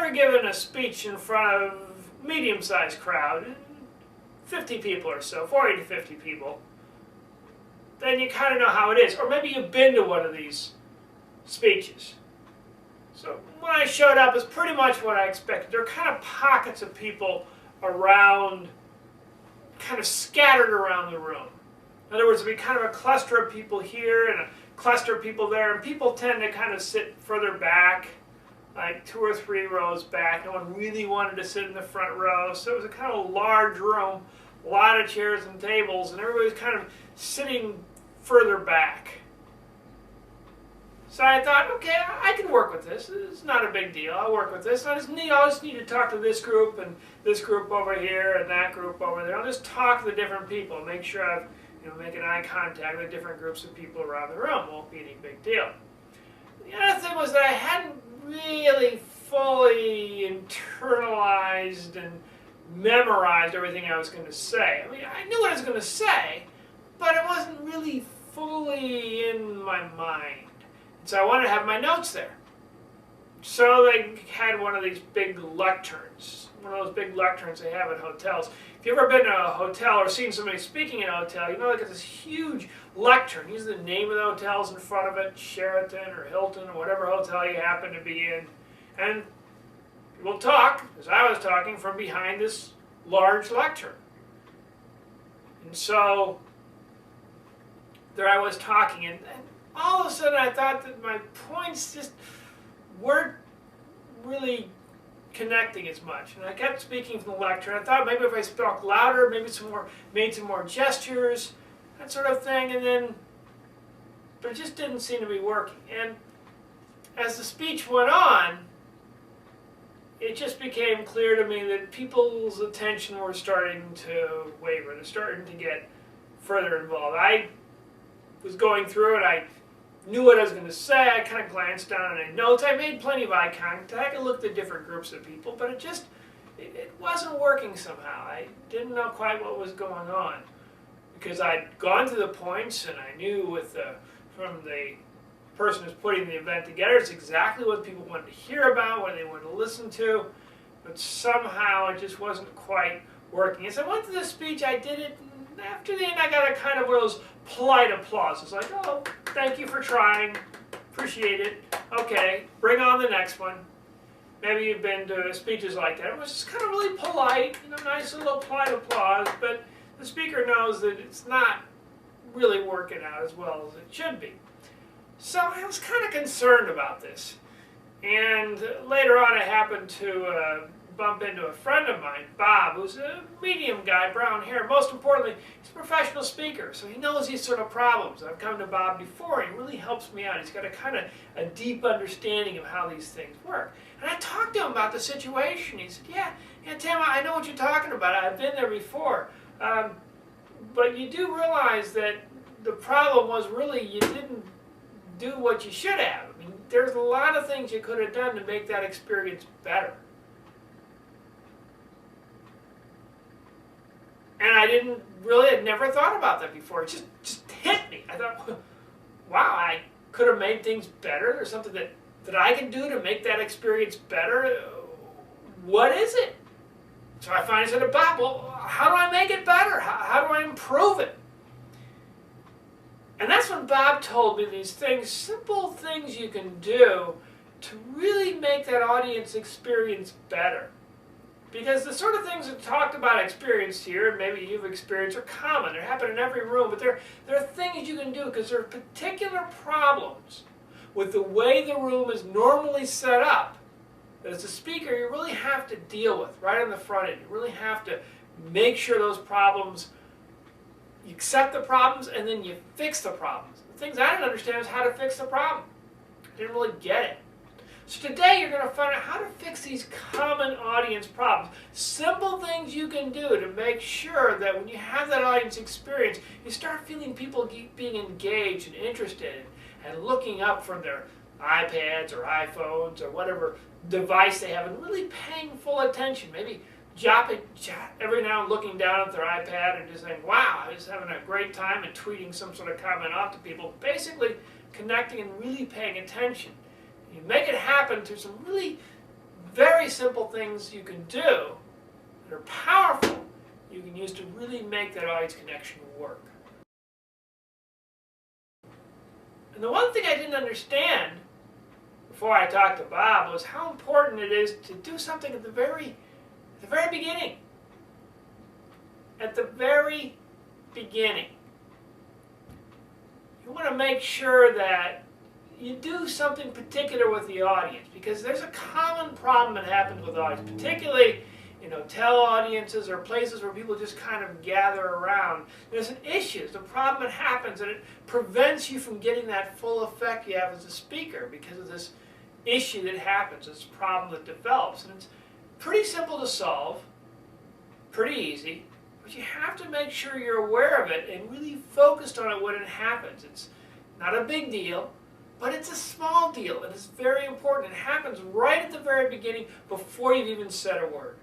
ever given a speech in front of a medium-sized crowd, 50 people or so, 40 to 50 people, then you kind of know how it is. Or maybe you've been to one of these speeches. So when I showed up, it's pretty much what I expected. There are kind of pockets of people around, kind of scattered around the room. In other words, there'd be kind of a cluster of people here and a cluster of people there, and people tend to kind of sit further back, like 2 or 3 rows back. No one really wanted to sit in the front row, so it was a kind of large room, a lot of chairs and tables, and everybody was kind of sitting further back. So I thought, okay, I can work with this. It's not a big deal. I'll work with this. I just need to talk to this group and this group over here and that group over there. I'll just talk to the different people, make sure I've making eye contact with different groups of people around the room. Won't be any big deal. The other thing was that I hadn't really fully internalized and memorized everything I was going to say. I mean, I knew what I was going to say, but it wasn't really fully in my mind. So I wanted to have my notes there. So they had one of these big lecterns, one of those big lecterns they have at hotels. If you've ever been to a hotel or seen somebody speaking in a hotel, you know they got this huge lectern. Usually the name of the hotel's in front of it, Sheraton or Hilton or whatever hotel you happen to be in. And people talk, as I was talking, from behind this large lectern. And so there I was talking, and all of a sudden I thought that my points just weren't really connecting as much. And I kept speaking from the lectern. I thought maybe if I spoke louder, maybe made some more gestures, that sort of thing, but it just didn't seem to be working. And as the speech went on, it just became clear to me that people's attention were starting to waver. They're starting to get further involved. I was going through it. I knew what I was going to say. I kind of glanced down at my notes. I made plenty of eye contact. I looked at different groups of people, but it wasn't working somehow. I didn't know quite what was going on because I'd gone through the points and I knew from the person who's putting the event together, it's exactly what people wanted to hear about, what they wanted to listen to, but somehow it just wasn't quite working. As I went through the speech, I did it, and after the end I got a kind of one of those polite applause. It's like, oh, thank you for trying, appreciate it, okay, bring on the next one. Maybe you've been to speeches like that. It was just kind of really polite, nice little polite applause, but the speaker knows that it's not really working out as well as it should be. So I was kind of concerned about this. And later on I happened to bump into a friend of mine, Bob, who's a medium guy, brown hair. Most importantly, he's a professional speaker, so he knows these sort of problems. I've come to Bob before, and he really helps me out. He's got a deep understanding of how these things work. And I talked to him about the situation. He said, yeah, Tim, I know what you're talking about. I've been there before. But you do realize that the problem was really you didn't do what you should have. I mean, there's a lot of things you could have done to make that experience better. And I'd never thought about that before. It just hit me. I thought, wow, I could have made things better. There's something that I can do to make that experience better. What is it? So I finally said to Bob, well, how do I make it better? How do I improve it? And that's when Bob told me these things, simple things you can do to really make that audience experience better. Because the sort of things that talked about experienced here, and maybe you've experienced, are common. They happen in every room, but there are things you can do because there are particular problems with the way the room is normally set up that as a speaker you really have to deal with right on the front end. You really have to make sure those problems, you accept the problems and then you fix the problems. The things I didn't understand is how to fix the problem. I didn't really get it. So today you're going to find out how to fix these common audience problems. Simple things you can do to make sure that when you have that audience experience, you start feeling people being engaged and interested and looking up from their iPads or iPhones or whatever device they have and really paying full attention. Maybe every now and looking down at their iPad and just saying, wow, I was having a great time, and tweeting some sort of comment off to people. Basically connecting and really paying attention. You make it happen through some really very simple things you can do that are powerful you can use to really make that audience connection work. And the one thing I didn't understand before I talked to Bob was how important it is to do something at the very beginning. At the very beginning. You want to make sure that you do something particular with the audience, because there's a common problem that happens with audience, particularly tele-audiences or places where people just kind of gather around. There's an issue, there's a problem that happens, and it prevents you from getting that full effect you have as a speaker because of this issue that happens, this problem that develops. And it's pretty simple to solve, pretty easy, but you have to make sure you're aware of it and really focused on it when it happens. It's not a big deal, but it's a small deal, and it's very important. It happens right at the very beginning before you've even said a word.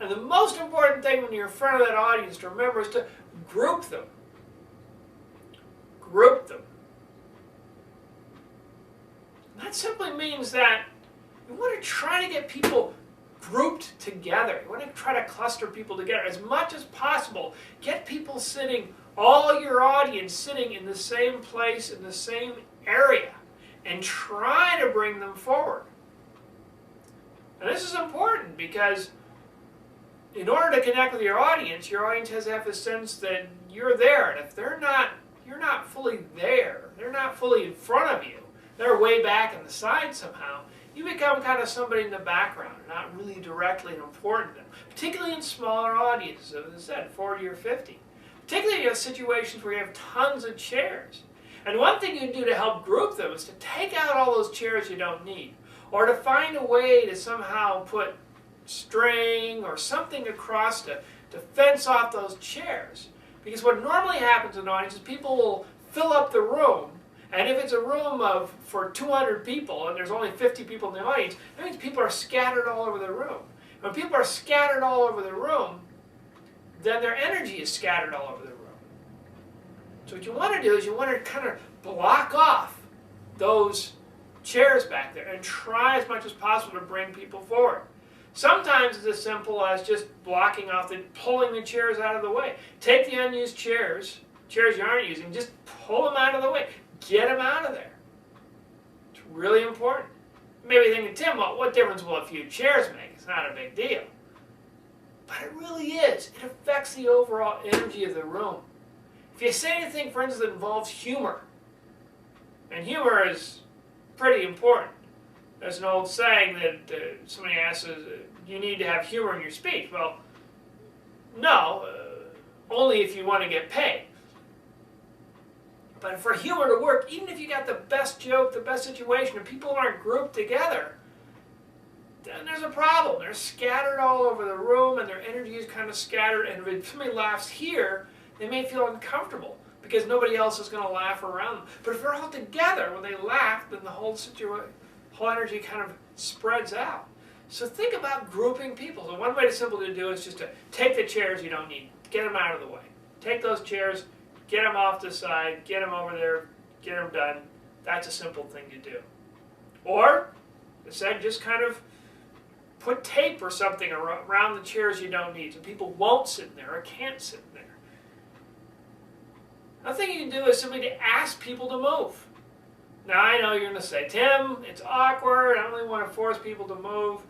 And the most important thing when you're in front of that audience to remember is to group them. Group them. And that simply means that you want to try to get people grouped together. You want to try to cluster people together as much as possible. Get people sitting, all your audience sitting in the same place, in the same area, and try to bring them forward. And this is important because in order to connect with your audience has to have the sense that you're there. And if you're not fully there, they're not fully in front of you, they're way back on the side somehow, you become kind of somebody in the background, not really directly important to them. Particularly in smaller audiences, as I said, 40 or 50. Particularly in situations where you have tons of chairs. And one thing you can do to help group them is to take out all those chairs you don't need, or to find a way to somehow put string or something across to fence off those chairs. Because what normally happens in an audience is people will fill up the room, and if it's a room for 200 people and there's only 50 people in the audience, that means people are scattered all over the room. When people are scattered all over the room, then their energy is scattered all over the room. So what you want to do is you want to kind of block off those chairs back there and try as much as possible to bring people forward. Sometimes it's as simple as just blocking off, pulling the chairs out of the way. Take the unused chairs you aren't using, just pull them out of the way. Get them out of there. It's really important. Maybe thinking, Tim, well, what difference will a few chairs make? It's not a big deal. But it really is. It affects the overall energy of the room. If you say anything, for instance, that involves humor, and humor is pretty important. There's an old saying that somebody asks, you need to have humor in your speech. Well, no, only if you want to get paid. But for humor to work, even if you got the best joke, the best situation, and people aren't grouped together, then there's a problem. They're scattered all over the room, and their energy is kind of scattered, and if somebody laughs here, they may feel uncomfortable because nobody else is going to laugh around them. But if they're all together, when they laugh, then the whole energy kind of spreads out. So think about grouping people. So one way to simply do is just to take the chairs you don't need, get them out of the way. Take those chairs, get them off the side, get them over there, get them done. That's a simple thing to do. Or, as I said, just kind of put tape or something around the chairs you don't need so people won't sit in there or can't sit in there. Another thing you can do is simply to ask people to move. Now I know you're going to say, Tim, it's awkward, I don't really want to force people to move.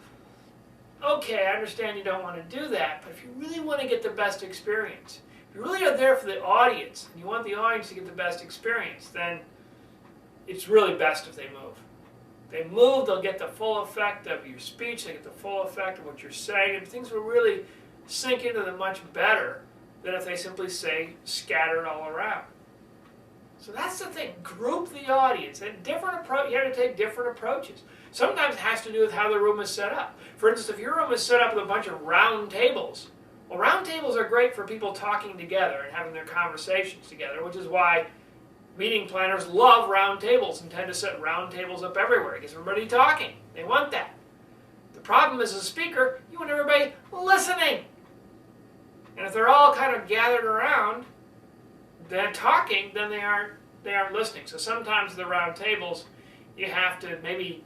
Okay, I understand you don't want to do that, but if you really want to get the best experience, if you really are there for the audience, and you want the audience to get the best experience, then it's really best if they move. If they move, they'll get the full effect of your speech, they get the full effect of what you're saying, and things will really sink into them much better than if they simply say scattered all around. So that's the thing, group the audience. And you have to take different approaches. Sometimes it has to do with how the room is set up. For instance, if your room is set up with a bunch of round tables, well, round tables are great for people talking together and having their conversations together, which is why meeting planners love round tables and tend to set round tables up everywhere. It gets everybody talking. They want that. The problem is, as a speaker, you want everybody listening. And if they're all kind of gathered around, then talking, then they aren't listening. So sometimes the round tables, you have to maybe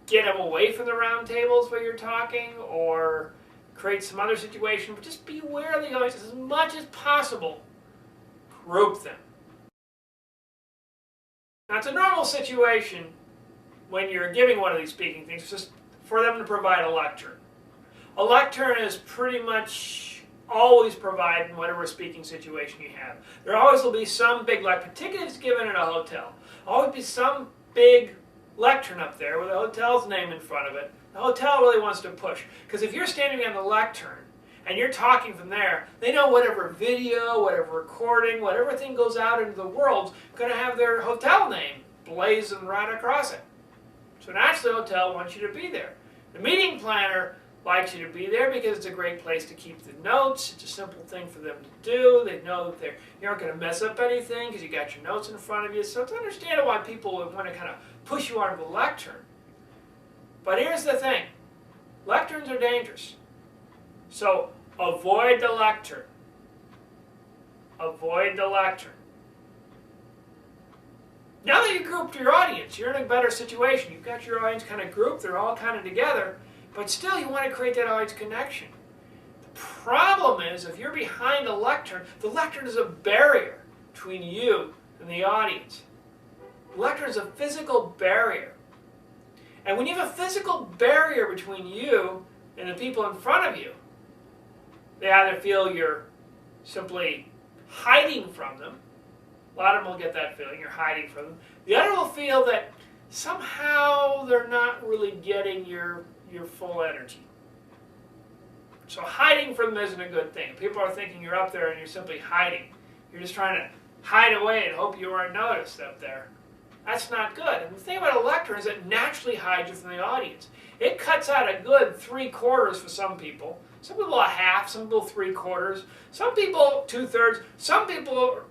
get them away from the round tables while you're talking, or create some other situation, but just be aware of the audience as much as possible. Group them. Now, it's a normal situation when you're giving one of these speaking things, just for them to provide a lectern. A lectern is pretty much always provided in whatever speaking situation you have. There always will be some big lectern, particularly if it's given in a hotel. Always be some big lectern up there with the hotel's name in front of it. The hotel really wants to push, because if you're standing on the lectern and you're talking from there, they know whatever video, whatever recording, whatever thing goes out into the world is going to have their hotel name blazing right across it. So naturally, the hotel wants you to be there. The meeting planner likes you to be there because it's a great place to keep the notes. It's a simple thing for them to do. They know that you aren't going to mess up anything because you got your notes in front of you. So it's understandable why people would want to kind of push you onto the lectern. But here's the thing. Lecterns are dangerous. So avoid the lectern. Avoid the lectern. Now that you've grouped your audience, you're in a better situation. You've got your audience kind of grouped. They're all kind of together. But still, you want to create that audience connection. The problem is, if you're behind a lectern, the lectern is a barrier between you and the audience. The lectern is a physical barrier. And when you have a physical barrier between you and the people in front of you, they either feel you're simply hiding from them. A lot of them will get that feeling, you're hiding from them. The other will feel that somehow they're not really getting your full energy. So hiding from them isn't a good thing. People are thinking you're up there and you're simply hiding. You're just trying to hide away and hope you aren't noticed up there. That's not good. And the thing about a lectern is it naturally hides you from the audience. It cuts out a good 3/4 for some people. Some people a half, some people 3/4, some people 2/3, some people,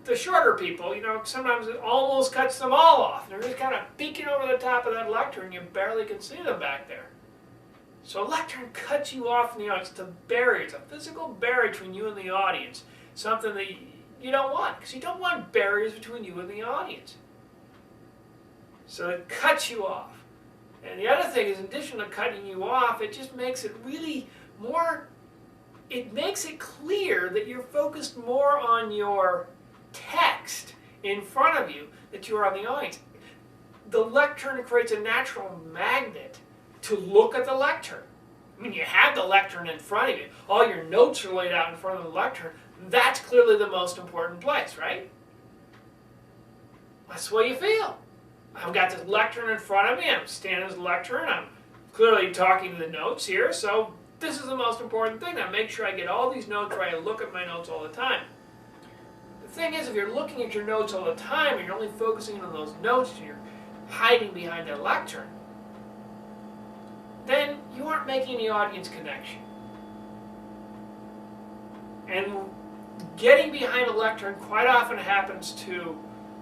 the shorter people, sometimes it almost cuts them all off. They're just kind of peeking over the top of that lectern and you barely can see them back there. So a lectern cuts you off from the audience. It's a barrier. It's a physical barrier between you and the audience. Something that you don't want, because you don't want barriers between you and the audience. So it cuts you off. And the other thing is, in addition to cutting you off, it just makes it really more, it makes it clear that you're focused more on your text in front of you that you are on the audience. The lectern creates a natural magnet to look at the lectern. I mean, you have the lectern in front of you. All your notes are laid out in front of the lectern. That's clearly the most important place, right? That's the way you feel. I've got this lectern in front of me. I'm standing at the lectern. I'm clearly talking to the notes here. So this is the most important thing. I make sure I get all these notes right. I look at my notes all the time. The thing is, if you're looking at your notes all the time and you're only focusing on those notes and you're hiding behind that lectern, then you aren't making the audience connection. And getting behind a lectern quite often happens to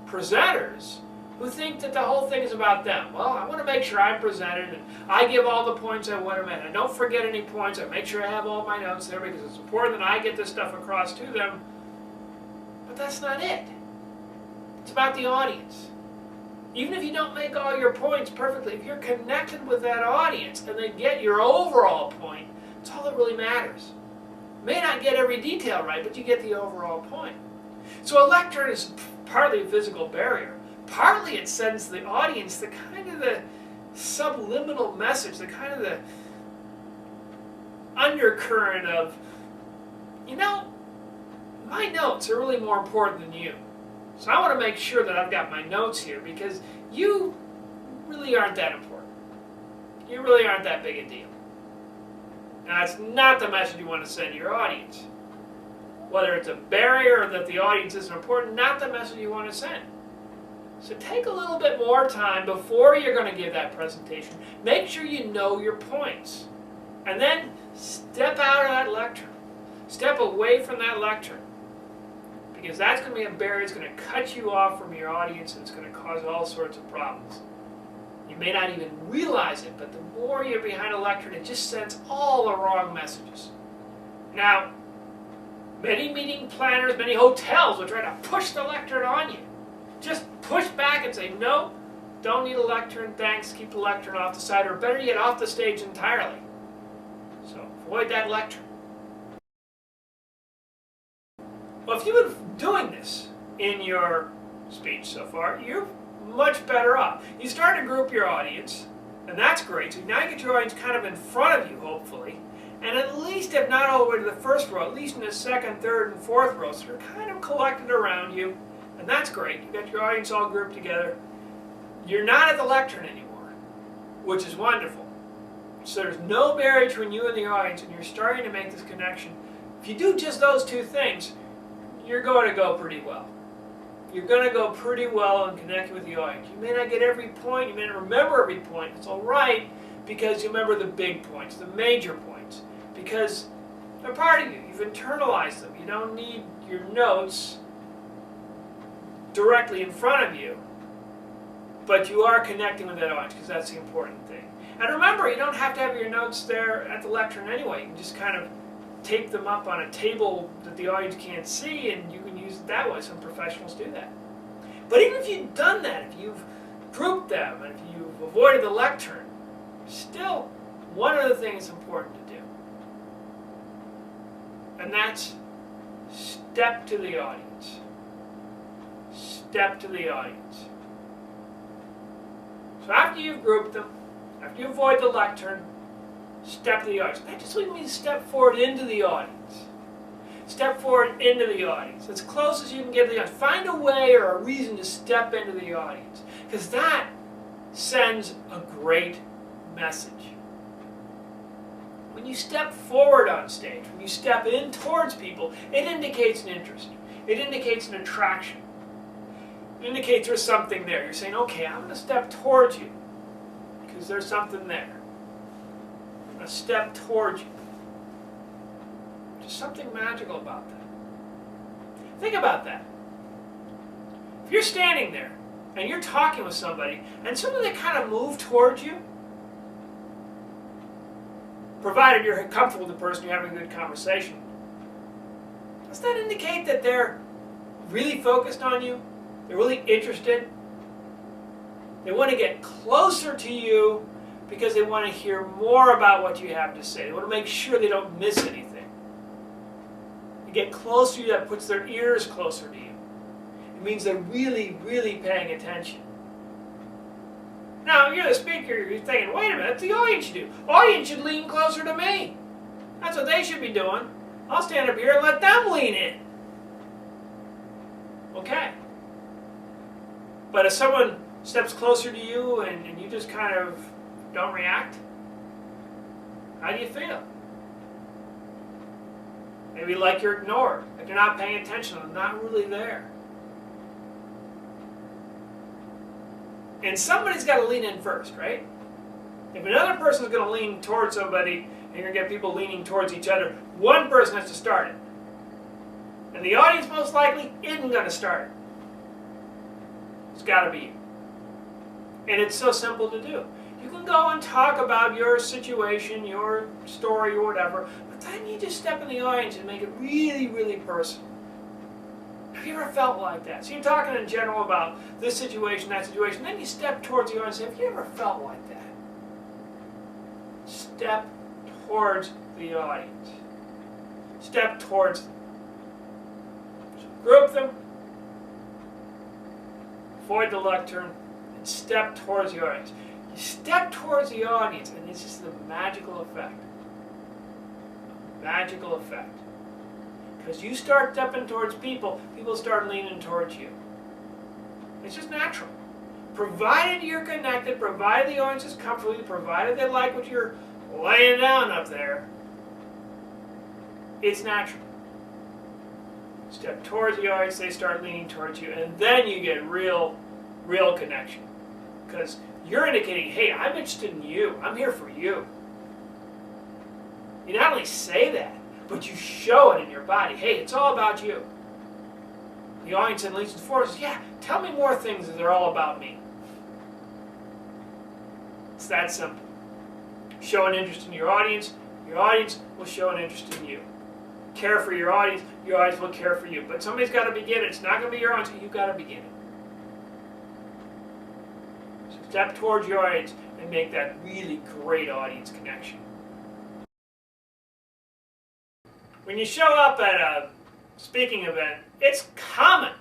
presenters who think that the whole thing is about them. Well, I want to make sure I'm presented and I give all the points I want to make. I don't forget any points. I make sure I have all my notes there because it's important that I get this stuff across to them. But that's not it. It's about the audience. Even if you don't make all your points perfectly, if you're connected with that audience and they get your overall point, it's all that really matters. You may not get every detail right, but you get the overall point. So a lectern is partly a physical barrier. Partly it sends the audience the kind of the subliminal message, the kind of the undercurrent of, my notes are really more important than you. So I want to make sure that I've got my notes here because you really aren't that important. You really aren't that big a deal. Now, that's not the message you want to send to your audience. Whether it's a barrier or that the audience isn't important, not the message you want to send. So take a little bit more time before you're going to give that presentation. Make sure you know your points. And then step out of that lectern. Step away from that lectern. Because that's going to be a barrier. It's going to cut you off from your audience and it's going to cause all sorts of problems. You may not even realize it, but the more you're behind a lectern, it just sends all the wrong messages. Now, many meeting planners, many hotels will try to push the lectern on you. Just push back and say, no, Don't need a lectern, thanks, keep the lectern off the side, or better yet, off the stage entirely. So avoid that lectern. Well, if you've been doing this in your speech so far, you're much better off. You start to group your audience, and that's great. So now you get your audience kind of in front of you, hopefully. And at least, if not all the way to the first row, at least in the second, third, and fourth rows, so they're kind of collected around you. And that's great. You've got your audience all grouped together. You're not at the lectern anymore, which is wonderful. So there's no barrier between you and the audience, and you're starting to make this connection. If you do just those two things, you're going to go pretty well. You're going to go pretty well in connecting with the audience. You may not get every point, you may not remember every point. It's all right, because you remember the big points, the major points, because they're part of you. You've internalized them. You don't need your notes directly in front of you, but you are connecting with that audience, because that's the important thing. And remember, you don't have to have your notes there at the lectern anyway. You can just kind of tape them up on a table that the audience can't see, and you can use it that way. Some professionals do that. But even if you've done that, if you've grouped them, and if you've avoided the lectern, still, one other thing is important to do. And that's step to the audience. Step to the audience. So after you've grouped them, after you avoid the lectern, step to the audience. That just means step forward into the audience. Step forward into the audience. As close as you can get to the audience. Find a way or a reason to step into the audience. Because that sends a great message. When you step forward on stage, when you step in towards people, it indicates an interest. It indicates an attraction. It indicates there's something there. You're saying, okay, I'm going to step towards you because there's something there. I'm going to step towards you. There's something magical about that. Think about that. If you're standing there and you're talking with somebody and suddenly they kind of move towards you, provided you're comfortable with the person, you're having a good conversation, does that indicate that they're really focused on you? They're really interested? They want to get closer to you because they want to hear more about what you have to say. They want to make sure they don't miss anything. You get closer to you, that puts their ears closer to you. It means they're really, really paying attention. Now, if you're the speaker, you're thinking, wait a minute, that's the audience should do. Audience should lean closer to me. That's what they should be doing. I'll stand up here and let them lean in. Okay. But if someone steps closer to you and you just kind of don't react, how do you feel? Maybe like you're ignored, like you're not paying attention, I'm not really there. And somebody's got to lean in first, right? If another person's going to lean towards somebody, and you're going to get people leaning towards each other, one person has to start it. And the audience most likely isn't going to start it. It's got to be you. And it's so simple to do. You can go and talk about your situation, your story, or whatever, but then you just step in the audience and make it really, really personal. Have you ever felt like that? So you're talking in general about this situation, that situation, then you step towards the audience and say, have you ever felt like that? Step towards the audience. Step towards them. So group them, avoid the lectern, and step towards the audience. You step towards the audience, and it's just the magical effect. Magical effect. Because you start stepping towards people, people start leaning towards you. It's just natural. Provided you're connected, provided the audience is comfortable, provided they like what you're laying down up there, it's natural. Step towards the audience, they start leaning towards you, and then you get real connection. Because you're indicating, hey, I'm interested in you. I'm here for you. You not only say that, but you show it in your body. Hey, it's all about you. The audience then leans forward and says, yeah, tell me more things that are all about me. It's that simple. Show an interest in your audience will show an interest in you. Care for your audience will care for you. But somebody's got to begin it. It's not going to be your audience, you've got to begin it. Step towards your audience and make that really great audience connection. When you show up at a speaking event, it's common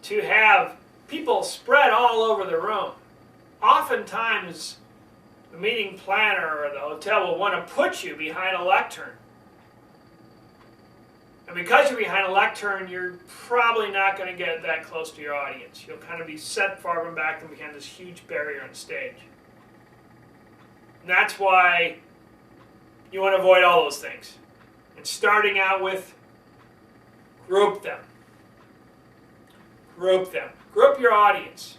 to have people spread all over the room. Oftentimes, the meeting planner or the hotel will want to put you behind a lectern. And because you're behind a lectern, you're probably not going to get that close to your audience. You'll kind of be set far from back and behind this huge barrier on stage. And that's why you want to avoid all those things. And starting out with, group them. Group them. Group your audience.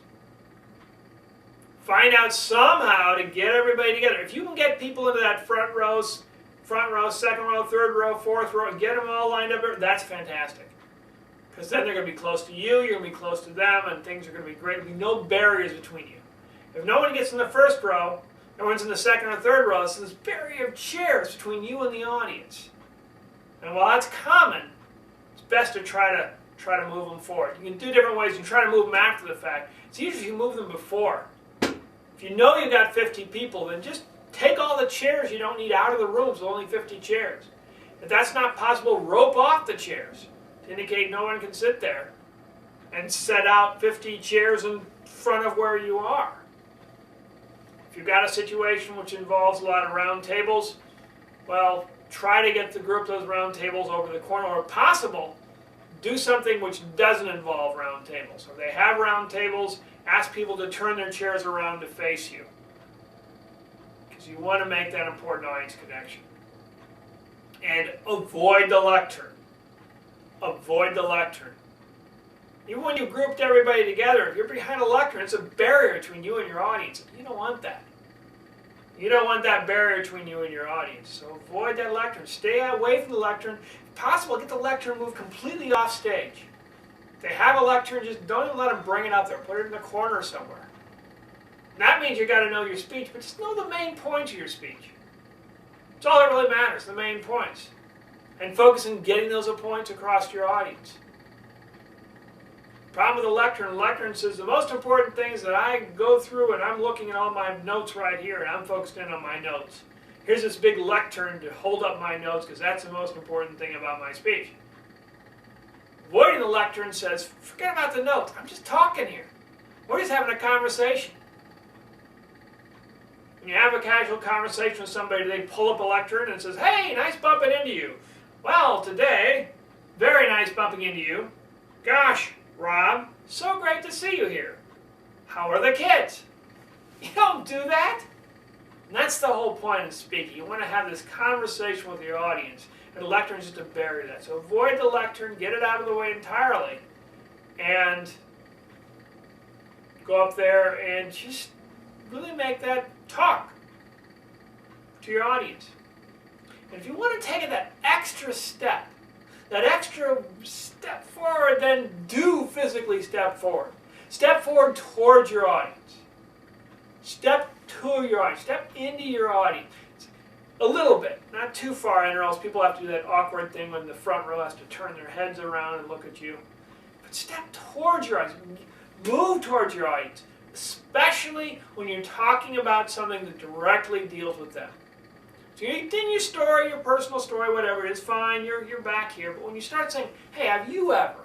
Find out somehow to get everybody together. If you can get people into that front row, second row, third row, fourth row, and get them all lined up, that's fantastic. Because then they're going to be close to you, you're going to be close to them, and things are going to be great. There'll be no barriers between you. If no one gets in the first row, everyone's in the second or third row, so there's this barrier of chairs between you and the audience. And while that's common, it's best to try to move them forward. You can do different ways. You can try to move them after the fact. It's easier if you move them before. If you know you've got 50 people, then just take all the chairs you don't need out of the room, so only 50 chairs. If that's not possible, rope off the chairs to indicate no one can sit there, and set out 50 chairs in front of where you are. If you've got a situation which involves a lot of round tables, well, try to get the group those round tables over the corner, or if possible, do something which doesn't involve round tables. So if they have round tables, ask people to turn their chairs around to face you. Because you want to make that important audience connection. And avoid the lectern. Avoid the lectern. Even when you grouped everybody together, if you're behind a lectern, it's a barrier between you and your audience. You don't want that. You don't want that barrier between you and your audience. So avoid that lectern. Stay away from the lectern. If possible, get the lectern moved completely off stage. If they have a lectern, just don't even let them bring it up there. Put it in the corner somewhere. And that means you've got to know your speech, but just know the main points of your speech. It's all that really matters, the main points. And focus on getting those points across to your audience. Problem with the lectern says the most important things that I go through, and I'm looking at all my notes right here, and I'm focused in on my notes. Here's this big lectern to hold up my notes, because that's the most important thing about my speech. Avoiding the lectern says, forget about the notes. I'm just talking here. We're just having a conversation. When you have a casual conversation with somebody, they pull up a lectern and says, hey, nice bumping into you. Well, today, very nice bumping into you. Gosh, Rob, so great to see you here. How are the kids? You don't do that. And that's the whole point of speaking. You want to have this conversation with your audience. And the lectern is just to bury that. So avoid the lectern, get it out of the way entirely, and go up there and just really make that talk to your audience. And if you want to take it that extra step forward, then do physically step forward. Step forward towards your audience. Step to your audience. Step into your audience. A little bit, not too far in, or else people have to do that awkward thing when the front row has to turn their heads around and look at you. But step towards your audience. Move towards your audience, especially when you're talking about something that directly deals with them. So in your story, your personal story, whatever, it's fine, you're back here. But when you start saying, hey, have you ever?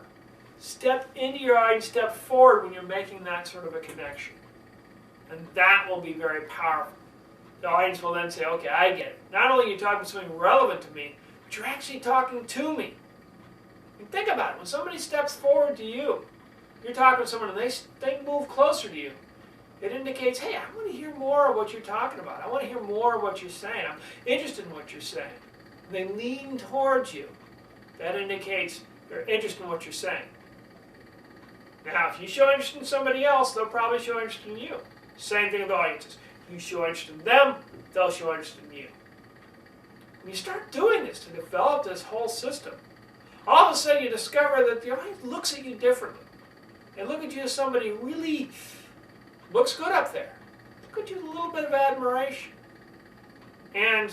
Step into your audience, step forward when you're making that sort of a connection. And that will be very powerful. The audience will then say, okay, I get it. Not only are you talking something relevant to me, but you're actually talking to me. And think about it. When somebody steps forward to you, you're talking to someone and they move closer to you. It indicates, hey, I want to hear more of what you're talking about. I want to hear more of what you're saying. I'm interested in what you're saying. And they lean towards you. That indicates they're interested in what you're saying. Now, if you show interest in somebody else, they'll probably show interest in you. Same thing with audiences. You show interest in them, they'll show interest in you. When you start doing this to develop this whole system, all of a sudden you discover that the audience looks at you differently. They look at you as somebody who really looks good up there. Look at you with a little bit of admiration. And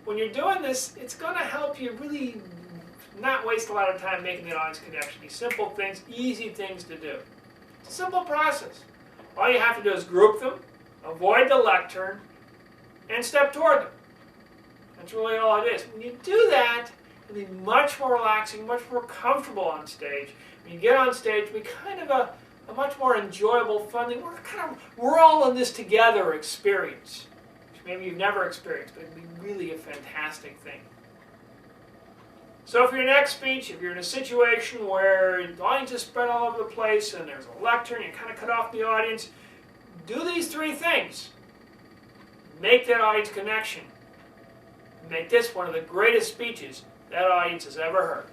when you're doing this, it's going to help you really not waste a lot of time making the audience connection. These simple things, easy things to do. It's a simple process. All you have to do is group them, avoid the lectern, and step toward them. That's really all it is. When you do that, it'll be much more relaxing, much more comfortable on stage. When you get on stage, it'll be kind of a much more enjoyable, fun thing. We're all in this together experience, which maybe you've never experienced, but it'll be really a fantastic thing. So for your next speech, if you're in a situation where the audience is spread all over the place and there's a lectern, you kind of cut off the audience, do these three things. Make that audience connection. Make this one of the greatest speeches that audience has ever heard.